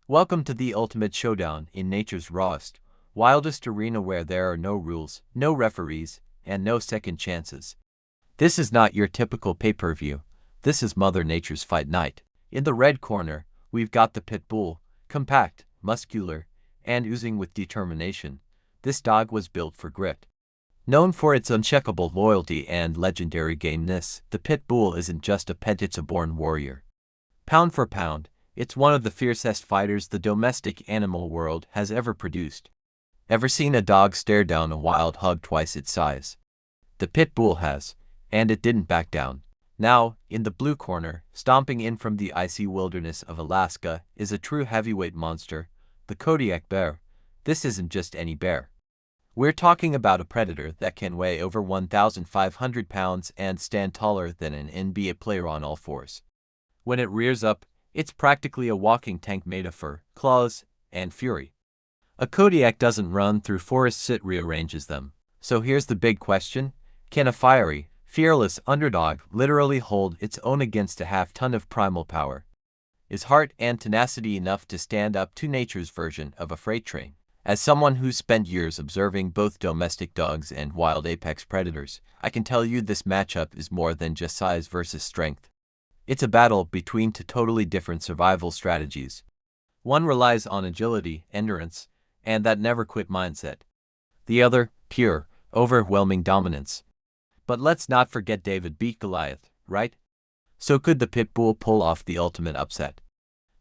Welcome to the ultimate showdown in nature's rawest, wildest arena where there are no rules, no referees, and no second chances. This is not your typical pay-per-view. This is Mother Nature's fight night. In the red corner, we've got the Pitbull, compact, muscular, and oozing with determination. This dog was built for grit. Known for its uncheckable loyalty and legendary gameness, the Pitbull isn't just a pet, it's a born warrior. Pound for pound, it's one of the fiercest fighters the domestic animal world has ever produced. Ever seen a dog stare down a wild hog twice its size? The Pitbull has, and it didn't back down. Now, in the blue corner, stomping in from the icy wilderness of Alaska, is a true heavyweight monster, the Kodiak Bear. This isn't just any bear. We're talking about a predator that can weigh over 1,500 pounds and stand taller than an NBA player on all fours. When it rears up, it's practically a walking tank made of fur, claws, and fury. A Kodiak doesn't run through forests, it rearranges them. So here's the big question: can a fiery, fearless underdog literally hold its own against a half-ton of primal power? Is heart and tenacity enough to stand up to nature's version of a freight train? As someone who's spent years observing both domestic dogs and wild apex predators, I can tell you this matchup is more than just size versus strength. It's a battle between two totally different survival strategies. One relies on agility, endurance, and that never-quit mindset. The other, pure, overwhelming dominance. But let's not forget David beat Goliath, right? So could the Pitbull pull off the ultimate upset?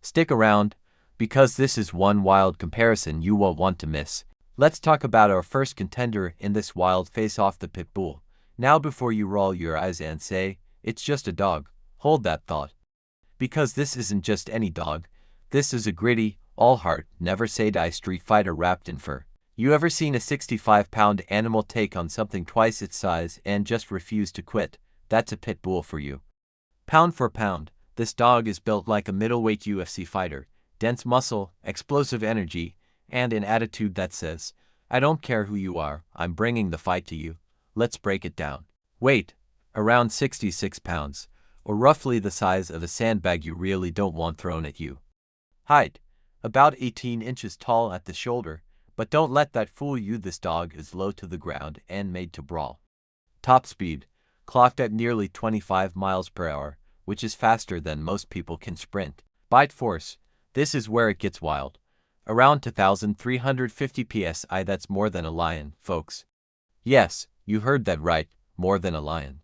Stick around, because this is one wild comparison you won't want to miss. Let's talk about our first contender in this wild face-off, the Pitbull. Now before you roll your eyes and say, it's just a dog, hold that thought. Because this isn't just any dog. This is a gritty, all-heart, never-say-die street fighter wrapped in fur. You ever seen a 65-pound animal take on something twice its size and just refuse to quit? That's a Pitbull for you. Pound for pound, this dog is built like a middleweight UFC fighter. Dense muscle, explosive energy, and an attitude that says, I don't care who you are, I'm bringing the fight to you. Let's break it down. Weight, around 66 pounds, or roughly the size of a sandbag you really don't want thrown at you. Height, about 18 inches tall at the shoulder, but don't let that fool you, this dog is low to the ground and made to brawl. Top speed, clocked at nearly 25 miles per hour, which is faster than most people can sprint. Bite force, this is where it gets wild. Around 2,350 psi, that's more than a lion, folks. Yes, you heard that right, more than a lion.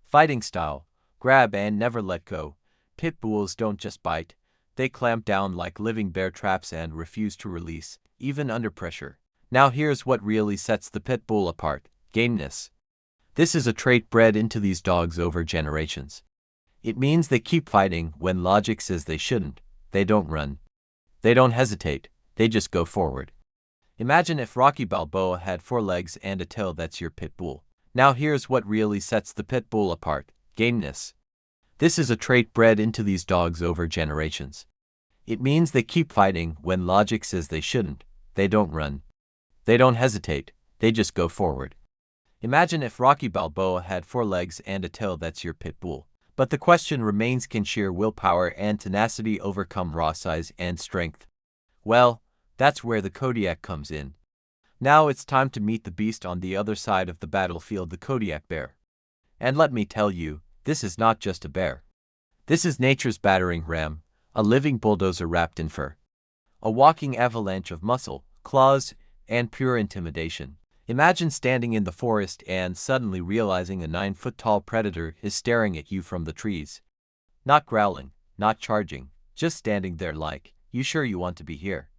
Fighting style, grab and never let go. Pitbulls don't just bite, they clamp down like living bear traps and refuse to release, even under pressure. Now here's what really sets the Pitbull apart: gameness. This is a trait bred into these dogs over generations. It means they keep fighting when logic says they shouldn't. They don't run. They don't hesitate. They just go forward. Imagine if Rocky Balboa had 4 legs and a tail. That's your Pitbull. Now here's what really sets the Pitbull apart: gameness. This is a trait bred into these dogs over generations. It means they keep fighting when logic says they shouldn't. They don't run. They don't hesitate. They just go forward. Imagine if Rocky Balboa had 4 legs and a tail. That's your Pitbull. But the question remains, can sheer willpower and tenacity overcome raw size and strength? Well, that's where the Kodiak comes in. Now it's time to meet the beast on the other side of the battlefield, the Kodiak Bear. And let me tell you, this is not just a bear. This is nature's battering ram, a living bulldozer wrapped in fur. A walking avalanche of muscle, claws, and pure intimidation. Imagine standing in the forest and suddenly realizing a 9-foot-tall predator is staring at you from the trees. Not growling, not charging, just standing there like, you sure you want to be here?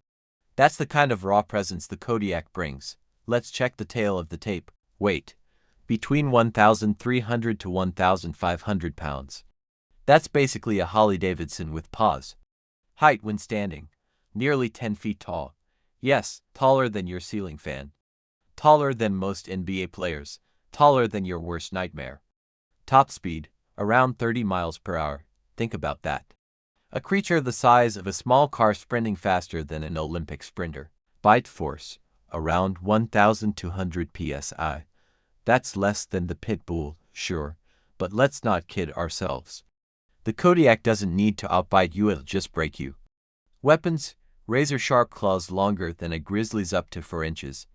That's the kind of raw presence the Kodiak brings. Let's check the tail of the tape. Weight, between 1,300 to 1,500 pounds. That's basically a Harley Davidson with paws. Height when standing, nearly 10 feet tall. Yes, taller than your ceiling fan. Taller than most NBA players, taller than your worst nightmare. Top speed, around 30 miles per hour. Think about that. A creature the size of a small car sprinting faster than an Olympic sprinter. Bite force, around 1,200 psi. That's less than the Pitbull, sure, but let's not kid ourselves. The Kodiak doesn't need to outbite you, it'll just break you. Weapons, razor-sharp claws longer than a grizzly's up to 4 inches.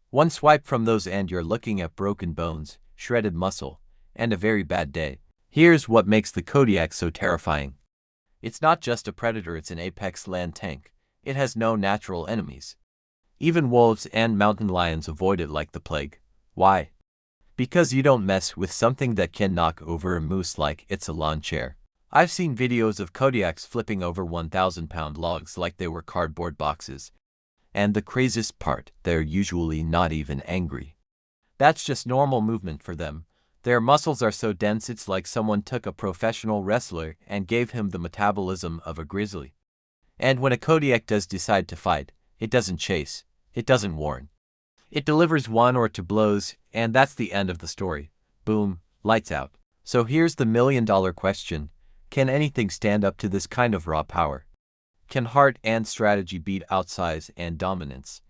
One swipe from those and you're looking at broken bones, shredded muscle, and a very bad day. Here's what makes the Kodiak so terrifying. It's not just a predator, it's an apex land tank. It has no natural enemies. Even wolves and mountain lions avoid it like the plague. Why? Because you don't mess with something that can knock over a moose like it's a lawn chair. I've seen videos of Kodiaks flipping over 1,000-pound logs like they were cardboard boxes. And the craziest part, they're usually not even angry. That's just normal movement for them. Their muscles are so dense it's like someone took a professional wrestler and gave him the metabolism of a grizzly. And when a Kodiak does decide to fight, it doesn't chase, it doesn't warn. It delivers 1 or 2 blows, and that's the end of the story. Boom, lights out. So here's the million-dollar question. Can anything stand up to this kind of raw power? Can heart and strategy beat out size and dominance?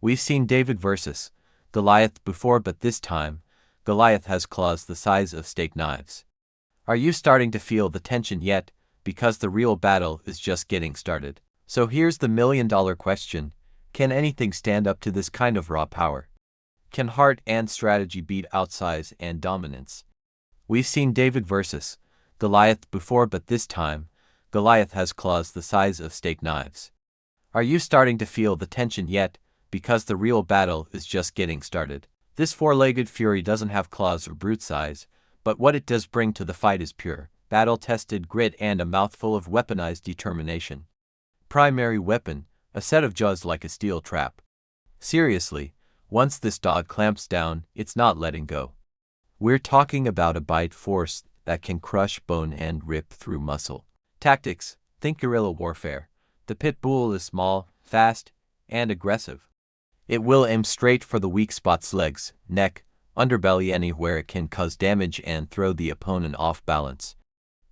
We've seen David versus Goliath before, but this time, Goliath has claws the size of steak knives. Are you starting to feel the tension yet? Because the real battle is just getting started. So here's the million-dollar question. Can anything stand up to this kind of raw power? Can heart and strategy beat out size and dominance? We've seen David versus Goliath before, but this time, Goliath has claws the size of steak knives. Are you starting to feel the tension yet? Because the real battle is just getting started. This four-legged fury doesn't have claws or brute size, but what it does bring to the fight is pure, battle-tested grit and a mouthful of weaponized determination. Primary weapon, a set of jaws like a steel trap. Seriously, once this dog clamps down, it's not letting go. We're talking about a bite force that can crush bone and rip through muscle. Tactics, think guerrilla warfare. The Pitbull is small, fast, and aggressive. It will aim straight for the weak spots: legs, neck, underbelly, anywhere it can cause damage and throw the opponent off balance.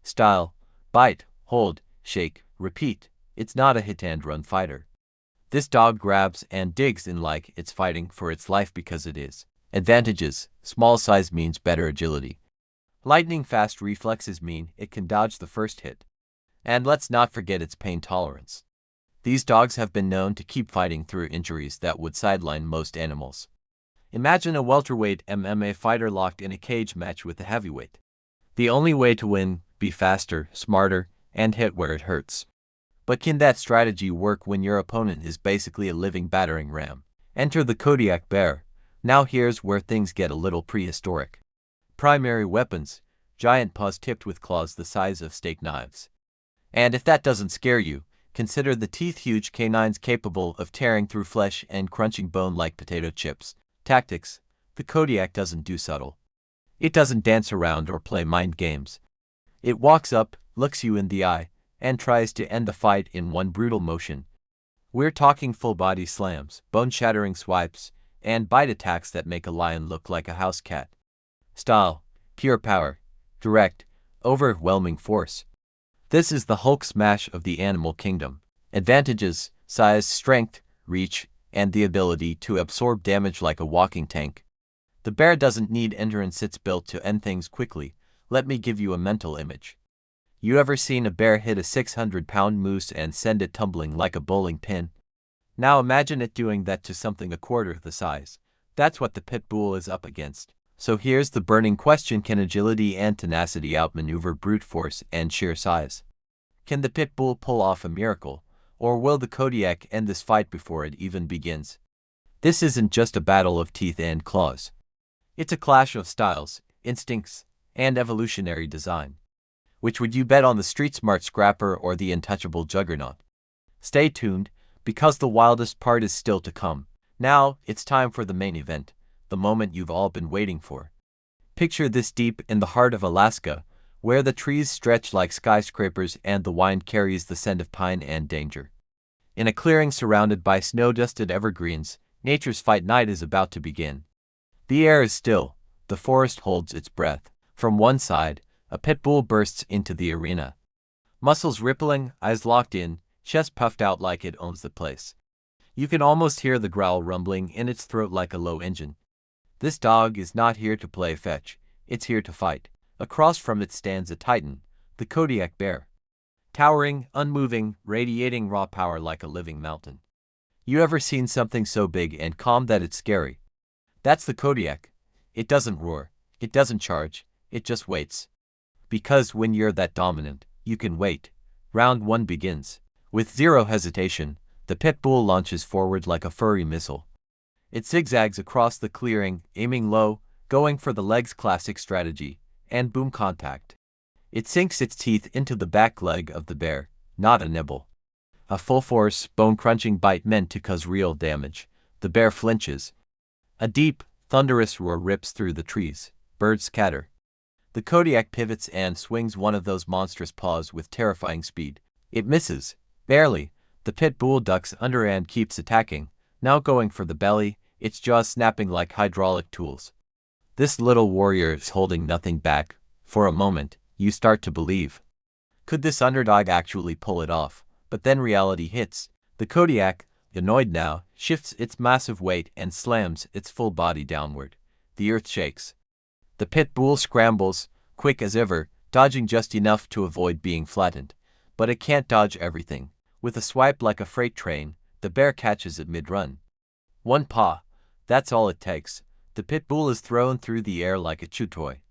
Style, bite, hold, shake, repeat. It's not a hit-and-run fighter. This dog grabs and digs in like it's fighting for its life because it is. Advantages, small size means better agility. Lightning-fast reflexes mean it can dodge the first hit. And let's not forget its pain tolerance. These dogs have been known to keep fighting through injuries that would sideline most animals. Imagine a welterweight MMA fighter locked in a cage match with a heavyweight. The only way to win, be faster, smarter, and hit where it hurts. But can that strategy work when your opponent is basically a living battering ram? Enter the Kodiak Bear. Now here's where things get a little prehistoric. Primary weapons, giant paws tipped with claws the size of steak knives. And if that doesn't scare you, consider the teeth: huge canines capable of tearing through flesh and crunching bone like potato chips. Tactics, the Kodiak doesn't do subtle. It doesn't dance around or play mind games. It walks up, looks you in the eye, and tries to end the fight in one brutal motion. We're talking full-body slams, bone-shattering swipes, and bite attacks that make a lion look like a house cat. Style, pure power, direct, overwhelming force. This is the Hulk smash of the animal kingdom. Advantages, size, strength, reach, and the ability to absorb damage like a walking tank. The bear doesn't need endurance, it's built to end things quickly. Let me give you a mental image. You ever seen a bear hit a 600-pound moose and send it tumbling like a bowling pin? Now imagine it doing that to something a quarter the size. That's what the Pitbull is up against. So here's the burning question: can agility and tenacity outmaneuver brute force and sheer size? Can the Pitbull pull off a miracle, or will the Kodiak end this fight before it even begins? This isn't just a battle of teeth and claws. It's a clash of styles, instincts, and evolutionary design. Which would you bet on, the street-smart scrapper or the untouchable juggernaut? Stay tuned, because the wildest part is still to come. Now, it's time for the main event, the moment you've all been waiting for. Picture this: deep in the heart of Alaska, where the trees stretch like skyscrapers and the wind carries the scent of pine and danger. In a clearing surrounded by snow-dusted evergreens, nature's fight night is about to begin. The air is still, the forest holds its breath. From one side, a Pitbull bursts into the arena. Muscles rippling, eyes locked in, chest puffed out like it owns the place. You can almost hear the growl rumbling in its throat like a low engine. This dog is not here to play fetch, it's here to fight. Across from it stands a titan, the Kodiak Bear. Towering, unmoving, radiating raw power like a living mountain. You ever seen something so big and calm that it's scary? That's the Kodiak. It doesn't roar. It doesn't charge. It just waits. Because when you're that dominant, you can wait. Round 1 begins. With zero hesitation, the Pitbull launches forward like a furry missile. It zigzags across the clearing, aiming low, going for the leg's classic strategy, and boom, contact. It sinks its teeth into the back leg of the bear, not a nibble. A full-force, bone-crunching bite meant to cause real damage. The bear flinches. A deep, thunderous roar rips through the trees. Birds scatter. The Kodiak pivots and swings one of those monstrous paws with terrifying speed. It misses. Barely. The Pitbull ducks under and keeps attacking, now going for the belly, its jaws snapping like hydraulic tools. This little warrior is holding nothing back. For a moment, you start to believe. Could this underdog actually pull it off? But then reality hits. The Kodiak, annoyed now, shifts its massive weight and slams its full body downward. The earth shakes. The Pitbull scrambles, quick as ever, dodging just enough to avoid being flattened. But it can't dodge everything. With a swipe like a freight train, the bear catches it mid-run. One paw. That's all it takes. The Pitbull is thrown through the air like a chew toy.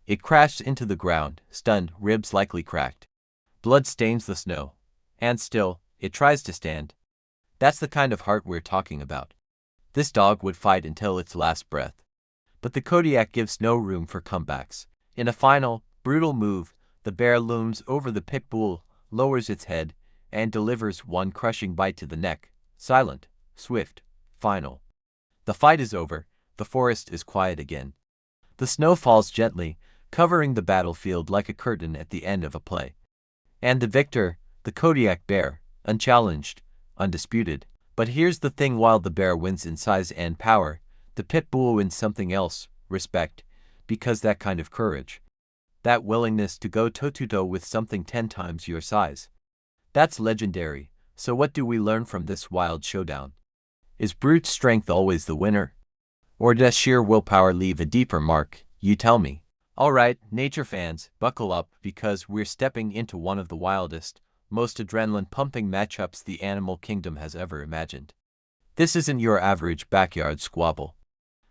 It crashed into the ground, stunned, ribs likely cracked. Blood stains the snow. And still, it tries to stand. That's the kind of heart we're talking about. This dog would fight until its last breath. But the Kodiak gives no room for comebacks. In a final, brutal move, the bear looms over the Pitbull, lowers its head, and delivers one crushing bite to the neck. Silent, swift, final. The fight is over. The forest is quiet again. The snow falls gently, covering the battlefield like a curtain at the end of a play. And the victor, the Kodiak Bear, unchallenged, undisputed. But here's the thing: while the bear wins in size and power, the Pitbull wins something else: respect. Because that kind of courage, that willingness to go toe-to-toe with something 10 times your size, that's legendary. So what do we learn from this wild showdown? Is brute strength always the winner? Or does sheer willpower leave a deeper mark? You tell me. Alright, nature fans, buckle up, because we're stepping into one of the wildest, most adrenaline-pumping matchups the animal kingdom has ever imagined. This isn't your average backyard squabble.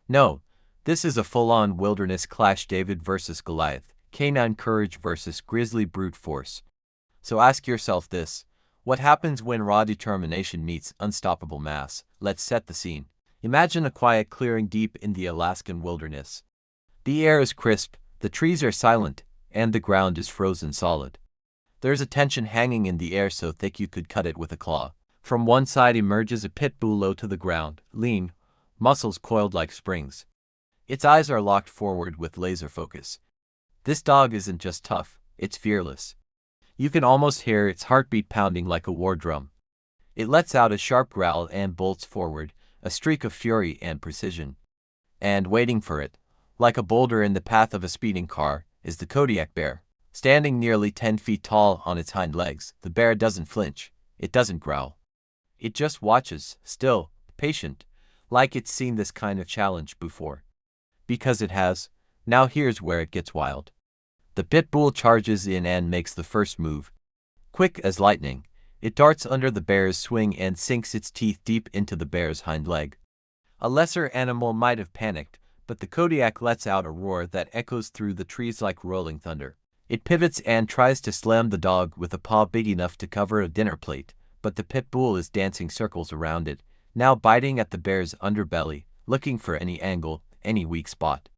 No, this is a full-on wilderness clash: David versus Goliath, canine courage versus grizzly brute force. So ask yourself this: what happens when raw determination meets unstoppable mass? Let's set the scene. Imagine a quiet clearing deep in the Alaskan wilderness. The air is crisp, the trees are silent, and the ground is frozen solid. There's a tension hanging in the air so thick you could cut it with a claw. From one side emerges a Pitbull, low to the ground, lean, muscles coiled like springs. Its eyes are locked forward with laser focus. This dog isn't just tough, it's fearless. You can almost hear its heartbeat pounding like a war drum. It lets out a sharp growl and bolts forward, a streak of fury and precision. And waiting for it, like a boulder in the path of a speeding car, is the Kodiak Bear. Standing nearly 10 feet tall on its hind legs, the bear doesn't flinch. It doesn't growl. It just watches, still, patient, like it's seen this kind of challenge before. Because it has. Now here's where it gets wild. The Pitbull charges in and makes the first move. Quick as lightning, it darts under the bear's swing and sinks its teeth deep into the bear's hind leg. A lesser animal might have panicked, but the Kodiak lets out a roar that echoes through the trees like rolling thunder. It pivots and tries to slam the dog with a paw big enough to cover a dinner plate, but the Pitbull is dancing circles around it, now biting at the bear's underbelly, looking for any angle, any weak spot.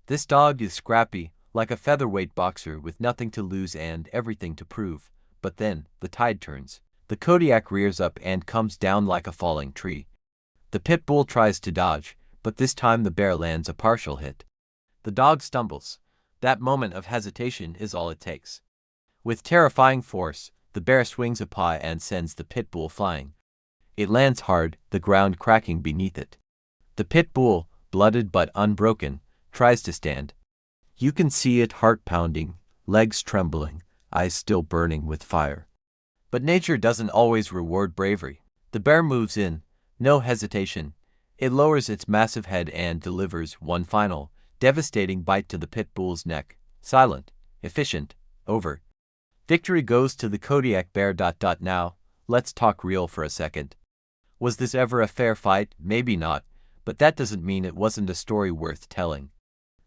This dog is scrappy, like a featherweight boxer with nothing to lose and everything to prove. But then, the tide turns. The Kodiak rears up and comes down like a falling tree. The Pitbull tries to dodge, but this time the bear lands a partial hit. The dog stumbles. That moment of hesitation is all it takes. With terrifying force, the bear swings a paw and sends the Pitbull flying. It lands hard, the ground cracking beneath it. The Pitbull, blooded but unbroken, tries to stand. You can see it, heart pounding, legs trembling, eyes still burning with fire. But nature doesn't always reward bravery. The bear moves in, no hesitation. It lowers its massive head and delivers one final, devastating bite to the Pitbull's neck. Silent, efficient, over. Victory goes to the Kodiak Bear. Now, let's talk real for a second. Was this ever a fair fight? Maybe not, but that doesn't mean it wasn't a story worth telling.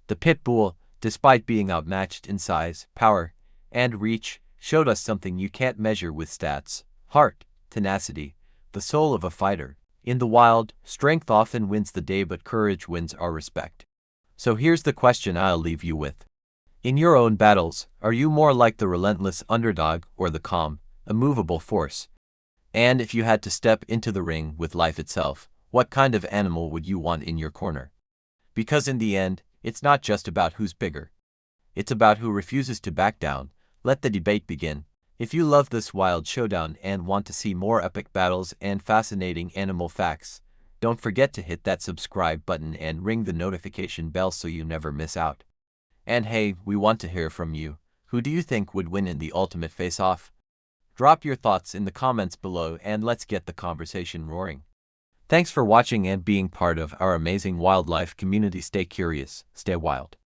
The Pitbull, despite being outmatched in size, power, and reach, showed us something you can't measure with stats: heart, tenacity, the soul of a fighter. In the wild, strength often wins the day, but courage wins our respect. So here's the question I'll leave you with. In your own battles, are you more like the relentless underdog or the calm, immovable force? And if you had to step into the ring with life itself, what kind of animal would you want in your corner? Because in the end, it's not just about who's bigger. It's about who refuses to back down. Let the debate begin. If you love this wild showdown and want to see more epic battles and fascinating animal facts, don't forget to hit that subscribe button and ring the notification bell so you never miss out. And hey, we want to hear from you. Who do you think would win in the ultimate face-off? Drop your thoughts in the comments below and let's get the conversation roaring. Thanks for watching and being part of our amazing wildlife community. Stay curious, stay wild.